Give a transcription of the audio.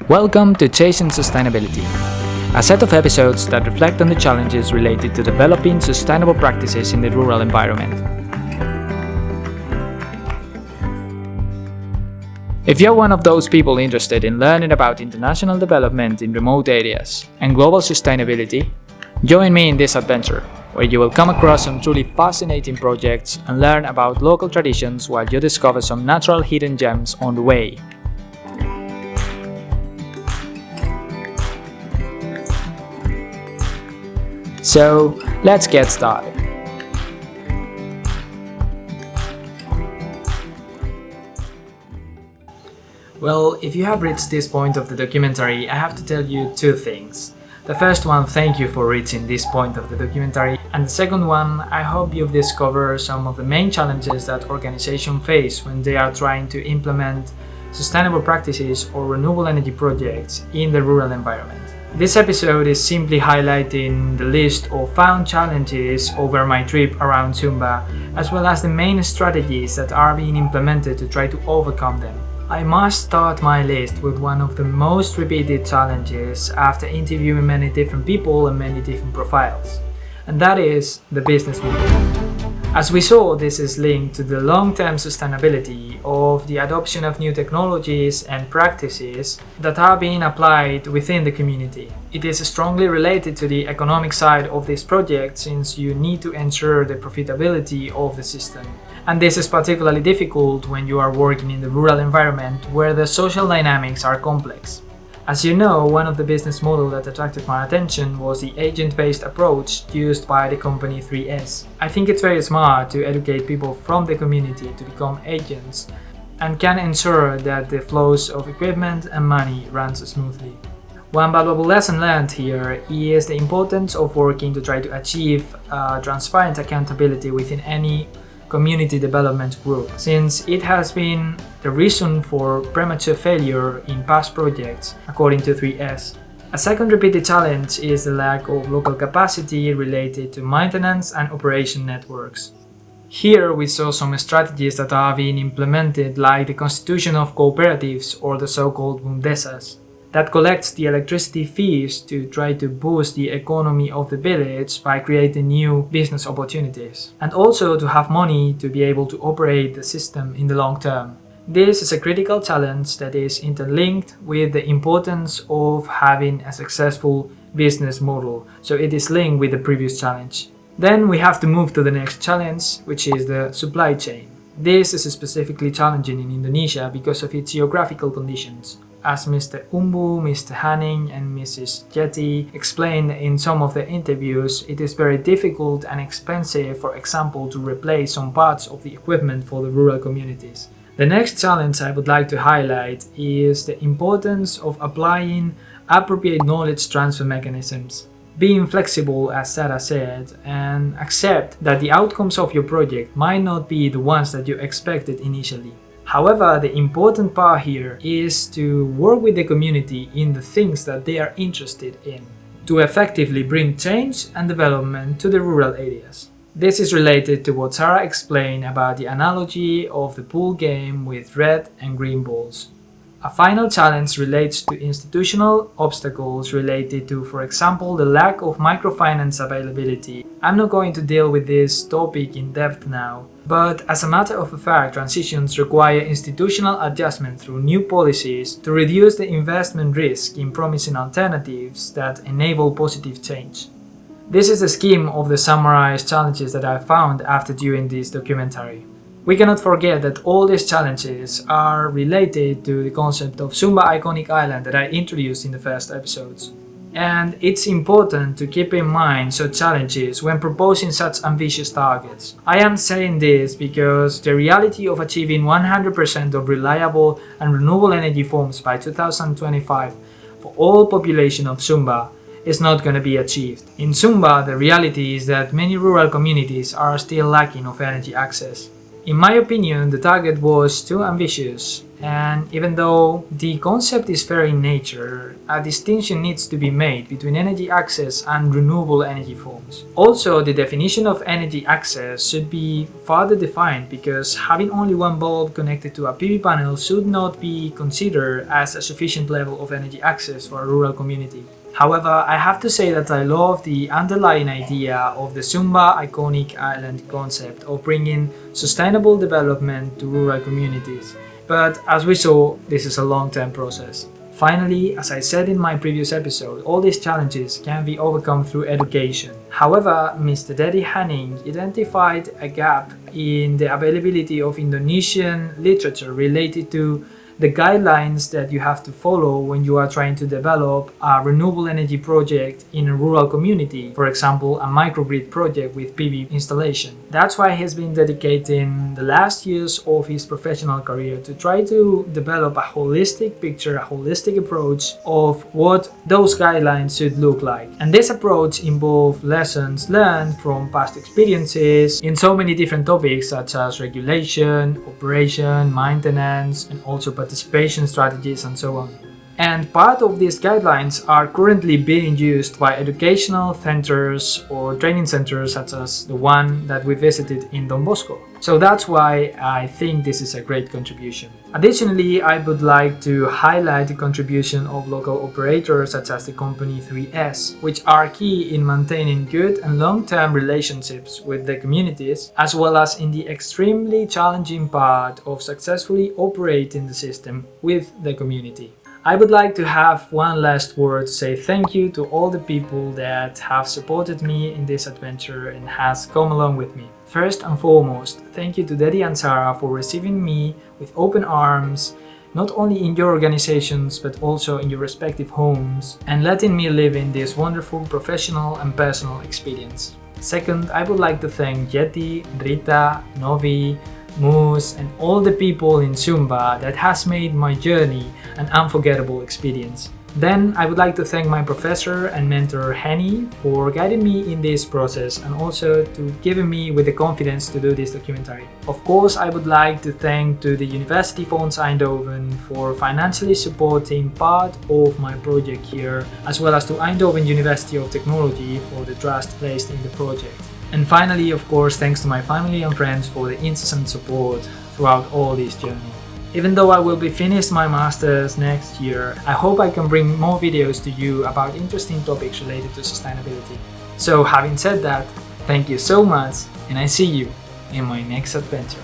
Welcome to Chasing Sustainability, a set of episodes that reflect on the challenges related to developing sustainable practices in the rural environment. If you're one of those people interested in learning about international development in remote areas and global sustainability, join me in this adventure, where you will come across some truly fascinating projects and learn about local traditions while you discover some natural hidden gems on the way. So, let's get started. Well, if you have reached this point of the documentary, I have to tell you two things. The first one, thank you for reaching this point of the documentary. And the second one, I hope you've discovered some of the main challenges that organizations face when they are trying to implement sustainable practices or renewable energy projects in the rural environment. This episode is simply highlighting the list of found challenges over my trip around Sumba, as well as the main strategies that are being implemented to try to overcome them. I must start my list with one of the most repeated challenges after interviewing many different people and many different profiles, and that is the business model. As we saw, this is linked to the long-term sustainability of the adoption of new technologies and practices that are being applied within the community. It is strongly related to the economic side of this project, since you need to ensure the profitability of the system. And this is particularly difficult when you are working in the rural environment where the social dynamics are complex. As you know, one of the business models that attracted my attention was the agent-based approach used by the company 3S. I think it's very smart to educate people from the community to become agents and can ensure that the flows of equipment and money runs smoothly. One valuable lesson learned here is the importance of working to try to achieve transparent accountability within any community development group, since it has been the reason for premature failure in past projects, according to 3S. A second repeated challenge is the lack of local capacity related to maintenance and operation networks. Here we saw some strategies that are being implemented, like the constitution of cooperatives, or the so-called bundesas, that collects the electricity fees to try to boost the economy of the village by creating new business opportunities, and also to have money to be able to operate the system in the long term. This is a critical challenge that is interlinked with the importance of having a successful business model, so it is linked with the previous challenge. Then we have to move to the next challenge, which is the supply chain. This is specifically challenging in Indonesia because of its geographical conditions. As Mr. Umbu, Mr. Hanning and Mrs. Jetty explained in some of their interviews, it is very difficult and expensive, for example, to replace some parts of the equipment for the rural communities. The next challenge I would like to highlight is the importance of applying appropriate knowledge transfer mechanisms. Being flexible, as Sarah said, and accept that the outcomes of your project might not be the ones that you expected initially. However, the important part here is to work with the community in the things that they are interested in, to effectively bring change and development to the rural areas. This is related to what Sarah explained about the analogy of the pool game with red and green balls. A final challenge relates to institutional obstacles related to, for example, the lack of microfinance availability. I'm not going to deal with this topic in depth now, but as a matter of fact, transitions require institutional adjustment through new policies to reduce the investment risk in promising alternatives that enable positive change. This is the scheme of the summarized challenges that I found after doing this documentary. We cannot forget that all these challenges are related to the concept of Sumba Iconic Island that I introduced in the first episodes. And it's important to keep in mind such challenges when proposing such ambitious targets. I am saying this because the reality of achieving 100% of reliable and renewable energy forms by 2025 for all population of Sumba is not going to be achieved. In Sumba, the reality is that many rural communities are still lacking of energy access. In my opinion, the target was too ambitious, And even though the concept is fair in nature, a distinction needs to be made between energy access and renewable energy forms. Also, the definition of energy access should be further defined, because having only one bulb connected to a PV panel should not be considered as a sufficient level of energy access for a rural community. However, I have to say that I love the underlying idea of the Sumba iconic island concept of bringing sustainable development to rural communities. But as we saw, this is a long-term process. Finally, as I said in my previous episode, all these challenges can be overcome through education. However, Mr. Dedi Hanning identified a gap in the availability of Indonesian literature related to the guidelines that you have to follow when you are trying to develop a renewable energy project in a rural community, for example, a microgrid project with PV installation. That's why he's been dedicating the last years of his professional career to try to develop a holistic picture, a holistic approach of what those guidelines should look like. And this approach involves lessons learned from past experiences in so many different topics such as regulation, operation, maintenance, and also participation strategies and so on. And part of these guidelines are currently being used by educational centers or training centers such as the one that we visited in Don Bosco. So that's why I think this is a great contribution. Additionally, I would like to highlight the contribution of local operators such as the company 3S, which are key in maintaining good and long-term relationships with the communities, as well as in the extremely challenging part of successfully operating the system with the community. I would like to have one last word to say thank you to all the people that have supported me in this adventure and has come along with me. First and foremost, thank you to Dedi and Sarah for receiving me with open arms, not only in your organizations but also in your respective homes, and letting me live in this wonderful professional and personal experience. Second, I would like to thank Yeti, Rita, Novi, Moose, and all the people in Sumba that has made my journey an unforgettable experience. Then I would like to thank my professor and mentor Henny for guiding me in this process and also to giving me with the confidence to do this documentary. Of course, I would like to thank to the University Fonds Eindhoven for financially supporting part of my project here, as well as to Eindhoven University of Technology for the trust placed in the project. And finally, of course, thanks to my family and friends for the incessant support throughout all this journey. Even though I will be finished my master's next year, I hope I can bring more videos to you about interesting topics related to sustainability. So having said that, thank you so much, and I see you in my next adventure.